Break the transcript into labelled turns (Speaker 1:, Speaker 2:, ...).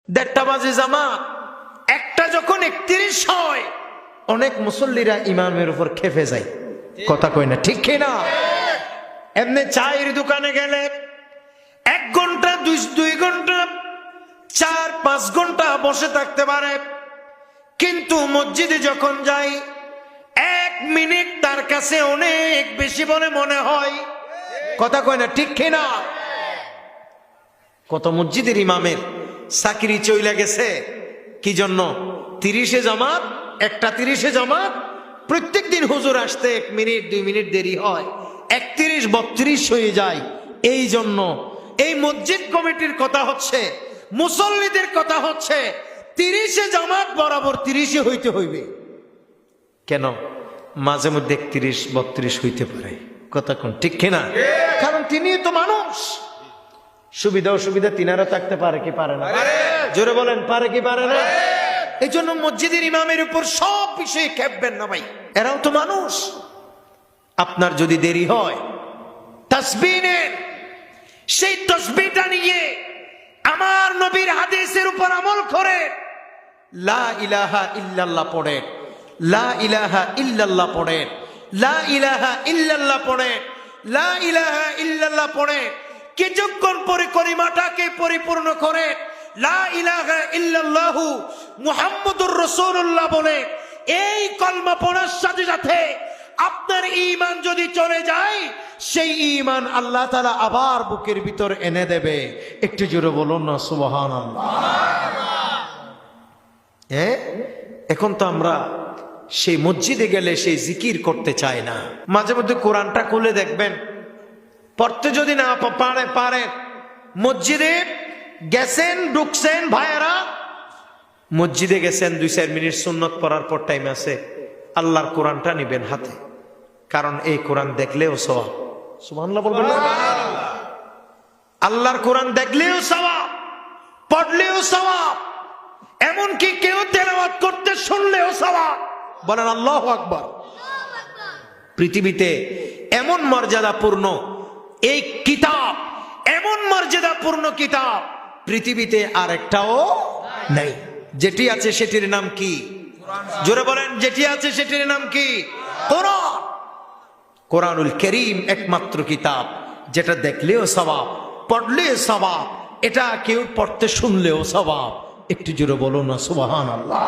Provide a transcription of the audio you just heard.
Speaker 1: 1:30 বাজে জামাত, একটা যখন 31 হয় অনেক মুসল্লিরা ইমামের উপর খেপে যায়। কথা কই না, ঠিক কিনা? এমনি চায়ের দোকানে গেলে 1 ঘন্টা 2 ঘন্টা 4-5 ঘন্টা বসে থাকতে পারে, কিন্তু মসজিদে যখন যাই 1 মিনিট তার কাছে অনেক বেশি বলে মনে হয়। কথা কয় না, ঠিক কিনা? কত মসজিদের ইমামের চাকরি চইলা গেছে কি জন্য? 30-এ জামাত, 1:30-এ জামাত, প্রত্যেক দিন হুজুর আসতে 1 মিনিট 2 মিনিট দেরি হয়, 31-32 হয়ে যায়। এই জন্য এই মসজিদ কমিটির কথা হচ্ছে, মুসল্লিদের কথা হচ্ছে 30-এ জামাত বরাবর 30-এ হইতে হইবে। কেন? মাঝে মধ্যে 31-32 হইতে পারে। কথা কোন, ঠিক কিনা? কারণ তিনি তো মানুষ, সুবিধা অসুবিধা তিনারা থাকতে পারে কি পারে না? জোরে বলেন, পারে কি পারে না? এই জন্য মসজিদের ইমামের উপর সব বিষয়ে খেপবেন না ভাই, এরাও তো মানুষ। আপনার যদি দেরি হয় তাসবিহ নেন, সেই তাসবিহটা নিয়ে আমার নবীর হাদিসের উপর আমল করে লা ইলাহা ইল্লাল্লাহ পড়ে, লা ইলাহা ইল্লাল্লাহ পড়ে, লা ইলাহা ইল্লাল্লাহ পড়ে, লা ইলাহা ইল্লাল্লাহ পড়ে। কিছুক্ষণ পরে কলিমাটাকে পরিপূর্ণ করে লা ইলাহা ইল্লাল্লাহু মুহাম্মাদুর রাসূলুল্লাহ বলে এই কলমা পড়ার সাথে সাথে আপনার ঈমান যদি চলে যায়, সেই ঈমান আল্লাহ তাআলা আবার বুকের ভিতর এনে দেবে। একটু জোরে বলুন না সুবহানাল্লাহ। এখন তো আমরা সেই মসজিদে গেলে সেই জিকির করতে চাই না। মাঝে মধ্যে কোরআনটা খুলে দেখবেন, পড়তে যদি না পারে, মসজিদে গেছেন, ঢুকছেন, ভাইয়েরা মসজিদে গেছেন 2-4 মিনিট সুন্নত পড়ার পর টাইম আছে, আল্লাহর কোরআনটা নিবেন হাতে, কারণ এই কোরআন দেখলেও সওয়াব। সুবহানাল্লাহ বলবেন না? আল্লাহর কোরআন দেখলেও সওয়াব, পড়লেও সওয়াব, এমনকি কেউ তেলাওয়াত করতে শুনলেও সওয়াব। বলেন আল্লাহু আকবার। পৃথিবীতে এমন মর্যাদাপূর্ণ এই কিতাব, এমন মর্যাদাপূর্ণ কিতাব পৃথিবীতে আর একটাও নাই। যেটি আছে সেটির নাম কি? জোরে বলেন, যেটি আছে সেটির নাম কি? কোরআন। কোরআনুল কারীম একমাত্র কিতাব যেটা দেখলেও সওয়াব, পড়লেও সওয়াব, এটা কেউ পড়তে শুনলেও সওয়াব। একটু জোরে বলো না সুবহানাল্লাহ।